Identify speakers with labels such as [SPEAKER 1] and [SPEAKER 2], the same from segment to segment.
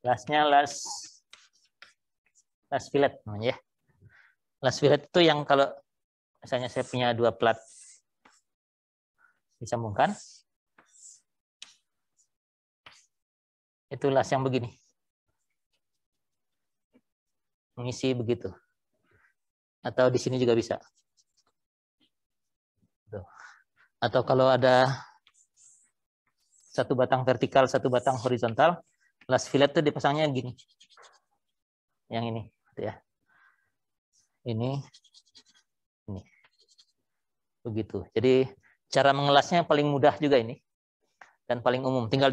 [SPEAKER 1] lasnya las fillet namanya ya. Las fillet itu yang kalau misalnya saya punya dua plat disambungkan, itu las yang begini, mengisi begitu. Atau di sini juga bisa. Atau kalau ada satu batang vertikal, satu batang horizontal, las fillet itu dipasangnya gini. Yang ini, gitu ya. Ini. Begitu. Jadi cara mengelasnya paling mudah juga ini. Dan paling umum. Tinggal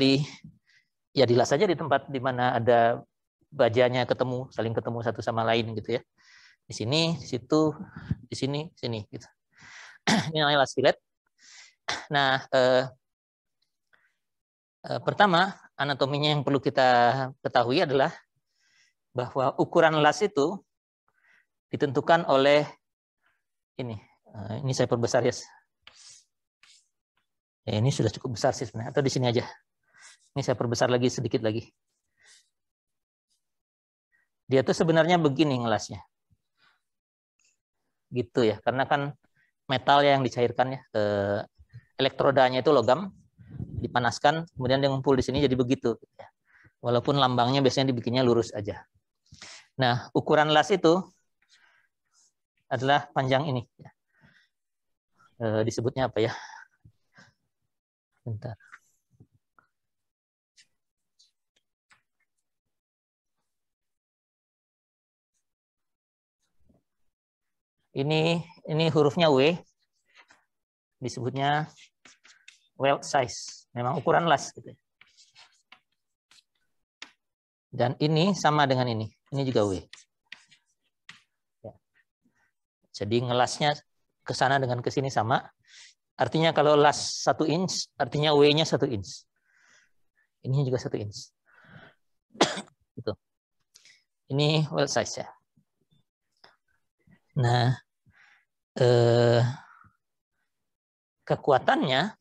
[SPEAKER 1] dilas aja di tempat di mana ada bajanya ketemu, saling ketemu satu sama lain gitu ya. Di sini, di situ, di sini, sini gitu. Ini namanya las fillet. Nah, pertama anatominya yang perlu kita ketahui adalah bahwa ukuran las itu ditentukan oleh ini. Ini saya perbesar ya. Ini sudah cukup besar sih sebenarnya. Atau di sini aja. Ini saya perbesar lagi sedikit lagi. Dia tuh sebenarnya begini ngelasnya. Gitu ya. Karena kan metal yang dicairkan ya. Elektrodanya itu logam. Dipanaskan. Kemudian dia ngumpul di sini jadi begitu. Walaupun lambangnya biasanya dibikinnya lurus aja. Nah, ukuran las itu adalah panjang ini. Disebutnya apa ya? Bentar. Ini hurufnya W. Disebutnya welt size. Memang ukuran las gitu. Dan ini sama dengan ini. Ini juga W. Ya. Jadi ngelasnya ke sana dengan ke sini sama. Artinya kalau las 1 inch, artinya W-nya 1 inch. Ini juga 1 inch. Gitu. Ini welt size ya. Nah, kekuatannya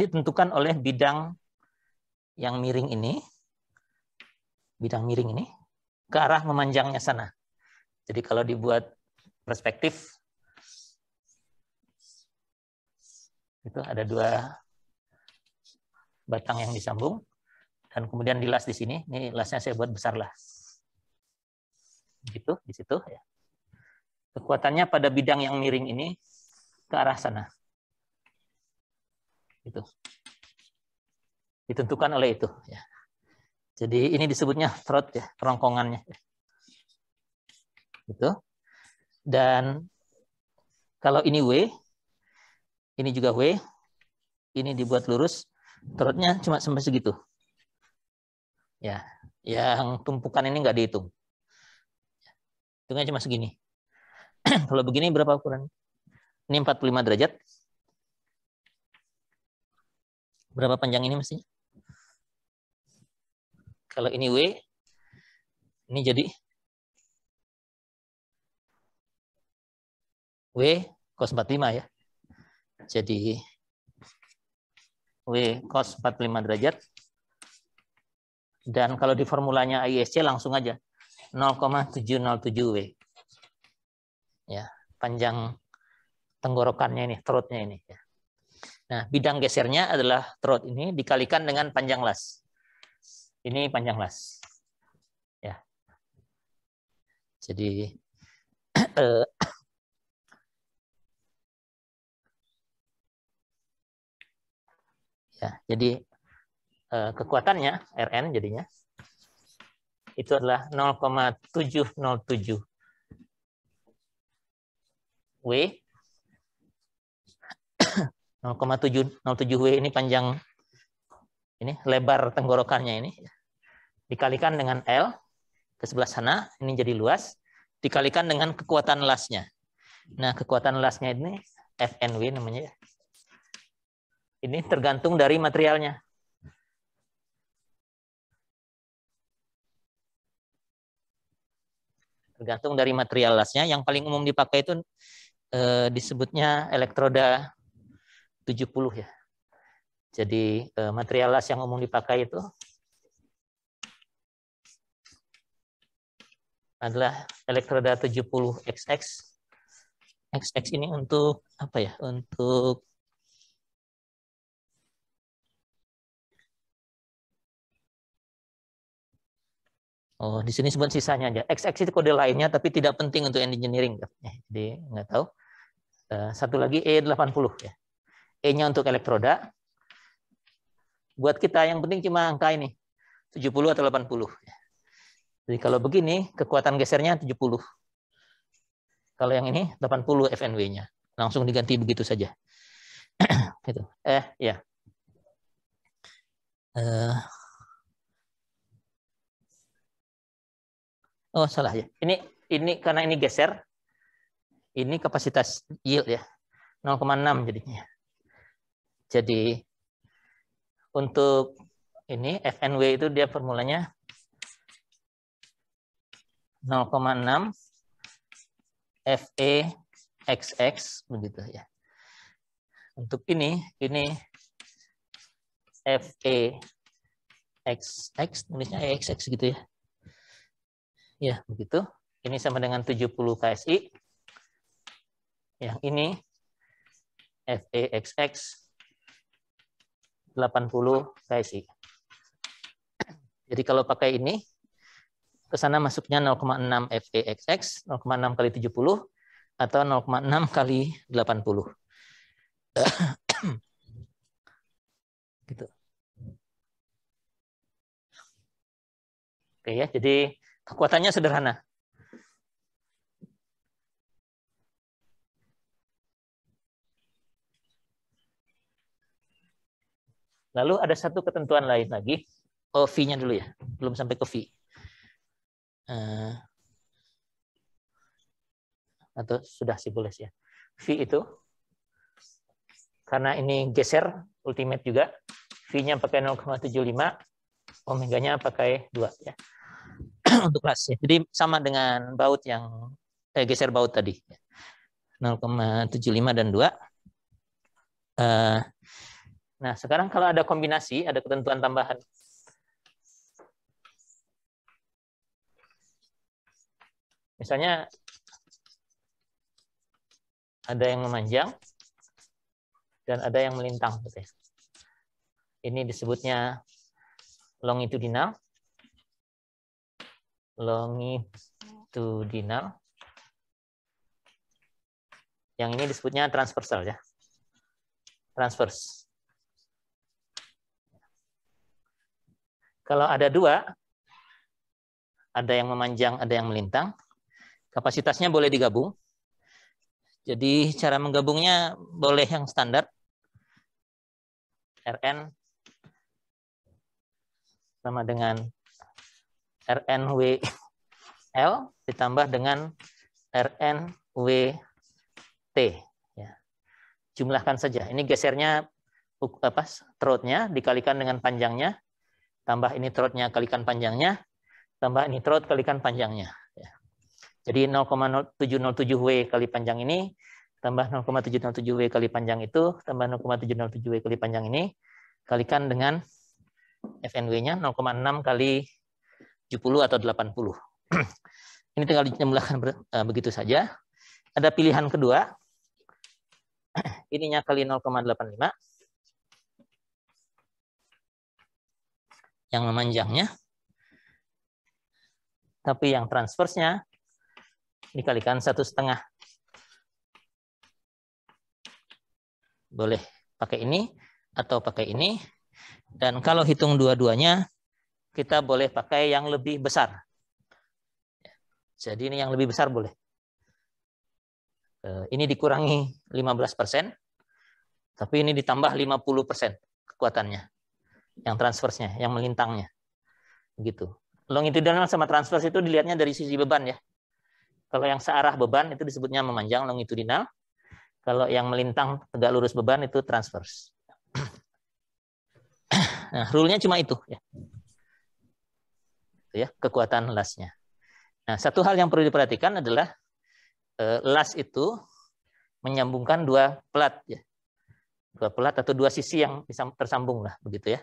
[SPEAKER 1] ditentukan oleh bidang yang miring ini, ke arah memanjangnya sana. Jadi kalau dibuat perspektif, itu ada 2 batang yang disambung, dan kemudian dilas di sini. Ini lasnya saya buat besar lah. Gitu, di situ ya. Kekuatannya pada bidang yang miring ini ke arah sana. Itu ditentukan oleh itu ya. Jadi ini disebutnya throat ya, kerongkongannya. Gitu. Dan kalau ini W, ini juga W, ini dibuat lurus, throatnya cuma sampai segitu. Ya, yang tumpukan ini nggak dihitung. Hitungnya cuma segini. Kalau begini berapa ukuran? Ini 45 derajat. Berapa panjang ini mestinya? Kalau ini W, ini jadi W cos 45 ya. Jadi W cos 45 derajat. Dan kalau di formulanya ISC langsung aja 0,707 W. Ya, panjang tenggorokannya ini, throat-nya ini ya. Nah, bidang gesernya adalah throat ini dikalikan dengan panjang las. Ini panjang las. Ya. Jadi ya, jadi kekuatannya Rn jadinya itu adalah 0,707 W. 0,707 W ini panjang ini, lebar tenggorokannya ini dikalikan dengan L ke sebelah sana, ini jadi luas, dikalikan dengan kekuatan lasnya. Nah, kekuatan lasnya ini FNW namanya. Ini tergantung dari materialnya. Tergantung dari material lasnya. Yang paling umum dipakai itu disebutnya elektroda 70 ya. Jadi material las yang umum dipakai itu adalah elektroda 70XX. XX ini untuk apa ya? Untuk di sini sebut sisanya aja. XX itu kode lainnya, tapi tidak penting untuk engineering. Jadi nggak tahu. Satu lagi E80 ya. E-nya untuk elektroda. Buat kita yang penting cuma angka ini, 70 atau 80. Jadi kalau begini, kekuatan gesernya 70. Kalau yang ini 80 FNW-nya. Langsung diganti begitu saja. Gitu. Ya. Oh, salah ya. Ini karena ini geser. Ini kapasitas yield ya. 0,6 jadinya. Jadi untuk ini FNW itu dia formulanya 0,6 FEXX begitu ya. Untuk ini FEXX tulisnya EXX gitu ya. Ya, begitu. Ini sama dengan 70 KSI. Yang ini FEXX 80 KSI. Jadi kalau pakai ini, ke sana masuknya 0,6 FEXX, 0,6 kali 70, atau 0,6 kali 80. Gitu. Oke ya, jadi kekuatannya sederhana. Lalu ada satu ketentuan lain lagi. Oh, V-nya dulu ya. Belum sampai ke V. Atau sudah sih boleh ya. V itu, karena ini geser, ultimate juga, V-nya pakai 0,75, omeganya pakai 2 ya. Untuk las ya. Jadi sama dengan baut yang geser baut tadi. 0,75 dan 2. Nah, sekarang kalau ada kombinasi, ada ketentuan tambahan. Misalnya ada yang memanjang dan ada yang melintang. Ini disebutnya longitudinal. Longitudinal. Yang ini disebutnya transversal ya. Transverse. Kalau ada dua, ada yang memanjang, ada yang melintang, kapasitasnya boleh digabung. Jadi cara menggabungnya boleh yang standar. Rn sama dengan RNWL ditambah dengan RNWT. Ya. Jumlahkan saja. Ini gesernya throat-nya dikalikan dengan panjangnya, tambah ini throat-nya kalikan panjangnya, tambah ini throat kalikan panjangnya. Ya. Jadi 0,707W kali panjang ini, tambah 0,707W kali panjang itu, tambah 0,707W kali panjang ini, kalikan dengan FNW-nya 0,6 kali 70 atau 80. Ini tinggal dijumlahkan begitu saja. Ada pilihan kedua, ininya kali 0,85, yang memanjangnya, tapi yang transversnya dikalikan 1,5. Boleh pakai ini atau pakai ini. Dan kalau hitung dua-duanya, kita boleh pakai yang lebih besar. Jadi ini yang lebih besar boleh. Ini dikurangi 15%, tapi ini ditambah 50% kekuatannya. Yang transversnya, yang melintangnya. Begitu. Longitudinal sama transvers itu dilihatnya dari sisi beban ya. Kalau yang searah beban itu disebutnya memanjang, longitudinal. Kalau yang melintang tegak lurus beban itu transvers. Nah, rule-nya cuma itu ya. Ya, kekuatan lasnya. Nah, satu hal yang perlu diperhatikan adalah las itu menyambungkan dua plat ya. Dua pelat atau dua sisi yang tersambung lah begitu ya.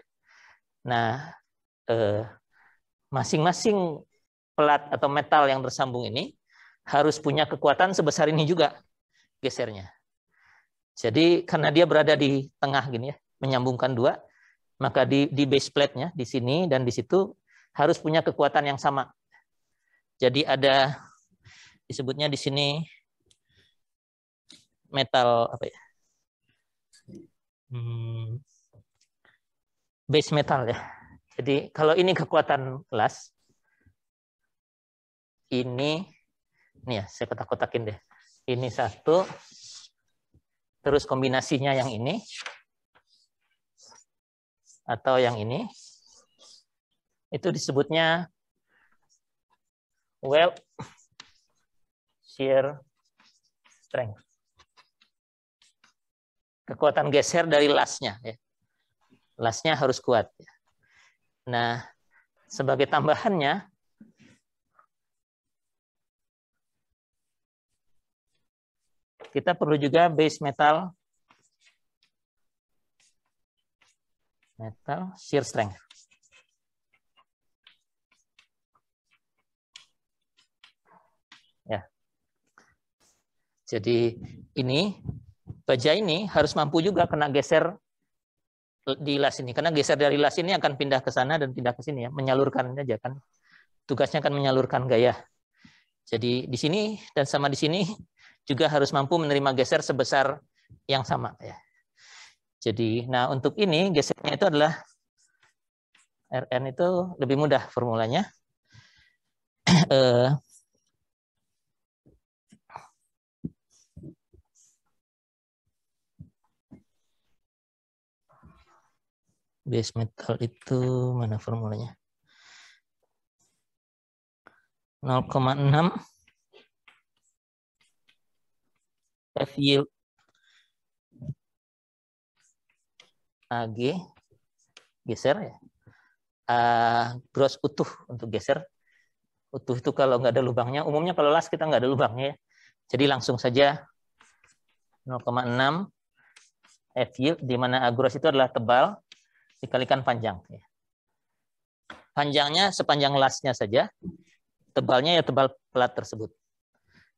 [SPEAKER 1] Nah, masing-masing pelat atau metal yang tersambung ini harus punya kekuatan sebesar ini juga gesernya. Jadi karena dia berada di tengah gini ya, menyambungkan dua, maka di base plate-nya di sini dan di situ harus punya kekuatan yang sama. Jadi ada disebutnya di sini metal apa ya? Base metal ya. Jadi kalau ini kekuatan las, ini ya saya kotak-kotakin deh. Ini satu, terus kombinasinya yang ini atau yang ini, itu disebutnya weld shear strength. Kekuatan geser dari lasnya ya. Lasnya harus kuat. Nah, sebagai tambahannya, kita perlu juga base metal shear strength. Ya. Jadi ini baja ini harus mampu juga kena geser di las ini, karena geser dari las ini akan pindah ke sana dan pindah ke sini ya, menyalurkan aja kan. Tugasnya akan menyalurkan gaya. Jadi di sini dan sama di sini juga harus mampu menerima geser sebesar yang sama ya. Jadi nah untuk ini gesernya itu adalah Rn itu lebih mudah formulanya. Base metal itu mana formulanya? 0,6 F yield AG geser ya. Gross utuh untuk geser. Utuh itu kalau nggak ada lubangnya. Umumnya kalau las kita nggak ada lubangnya ya. Jadi langsung saja 0,6 F yield, di mana gross itu adalah tebal dikalikan panjang. Panjangnya sepanjang lasnya saja, tebalnya ya tebal pelat tersebut.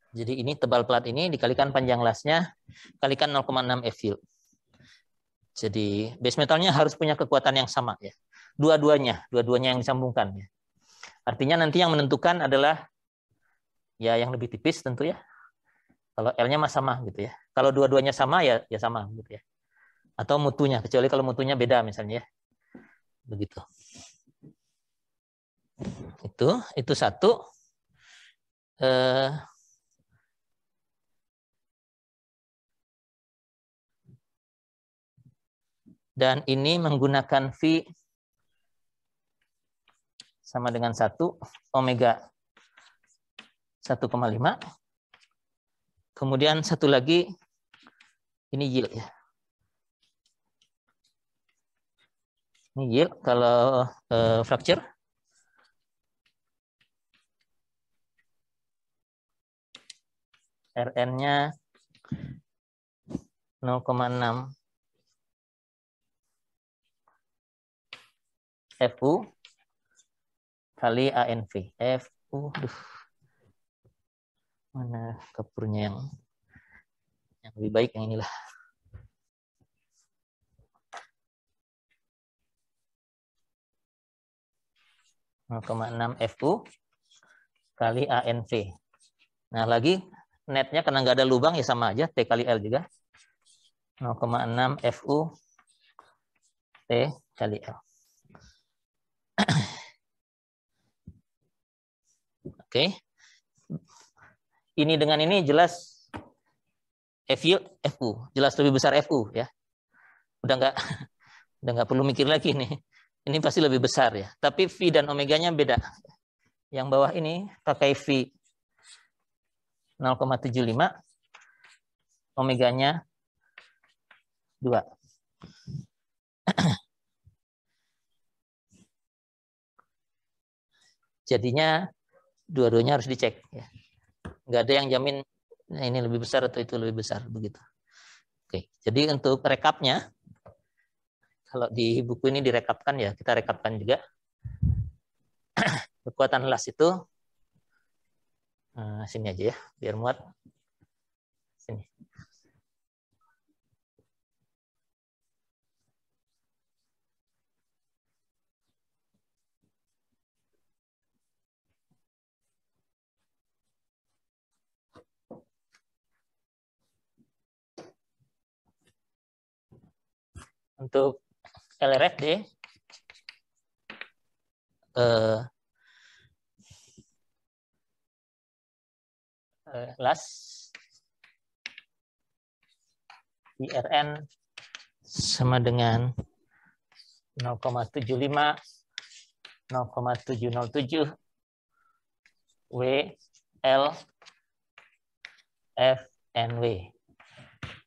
[SPEAKER 1] Jadi ini tebal pelat ini dikalikan panjang lasnya, kalikan 0,6 F yield. Jadi base metalnya harus punya kekuatan yang sama ya. Dua-duanya yang disambungkan ya. Artinya nanti yang menentukan adalah ya yang lebih tipis tentu ya. Kalau L-nya mah sama gitu ya. Kalau dua-duanya sama ya sama gitu ya. Atau mutunya, kecuali kalau mutunya beda misalnya ya. Begitu. Itu satu. Dan ini menggunakan V sama dengan 1 omega 1,5. Kemudian satu lagi ini yield ya. Ini yield kalau fracture. Rn-nya 0,6 Fu kali ANV. Fu, mana kapurnya yang lebih baik, yang inilah. (0,6 Fu kali ANV. Nah lagi netnya karena nggak ada lubang ya sama aja, T kali L juga. 0,6 Fu T kali L. Oke. Ini dengan ini jelas Fu, jelas lebih besar Fu ya. Udah nggak perlu mikir lagi nih. Ini pasti lebih besar ya. Tapi V dan omeganya beda. Yang bawah ini pakai V 0,75, omeganya 2. Jadinya dua-duanya harus dicek ya. Nggak ada yang jamin ini lebih besar atau itu lebih besar begitu. Oke, jadi untuk rekapnya, kalau di buku ini direkapkan ya, kita rekapkan juga. Kekuatan las itu, sini aja ya, biar muat. Sini. Untuk LRFD, las IRN sama dengan 0,75, 0,707 W L F N W.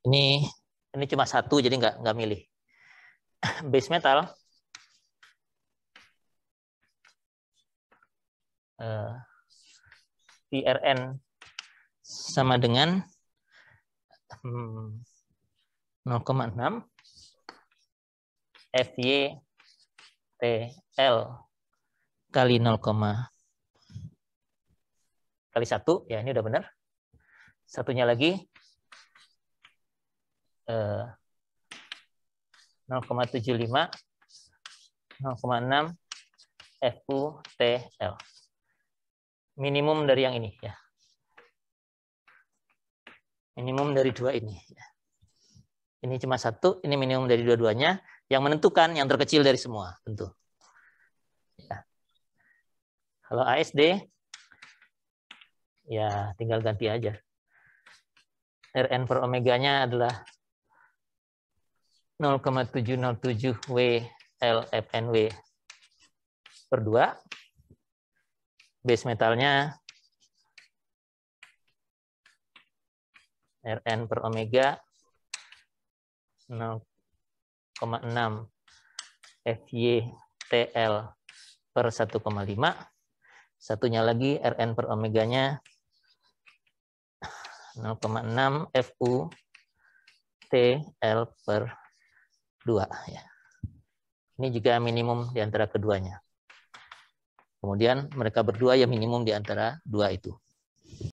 [SPEAKER 1] Ini cuma satu, jadi nggak milih. Base metal PRN sama dengan 0,6 FYTL kali 0, kali 1, ya ini udah benar. Satunya lagi 0,75, 0,6 FUTL. Minimum dari yang ini ya. Minimum dari dua ini. Ini cuma satu, ini minimum dari dua-duanya. Yang menentukan yang terkecil dari semua, tentu. Ya. Kalau ASD, ya tinggal ganti aja. Rn per omeganya adalah 0,707 WLFNW per 2. Base metalnya Rn per omega 0,6 FYTL per 1,5. Satunya lagi Rn per omeganya 0,6 FUTL per 2. Ya. Ini juga minimum di antara keduanya. Kemudian mereka berdua ya minimum di antara dua itu.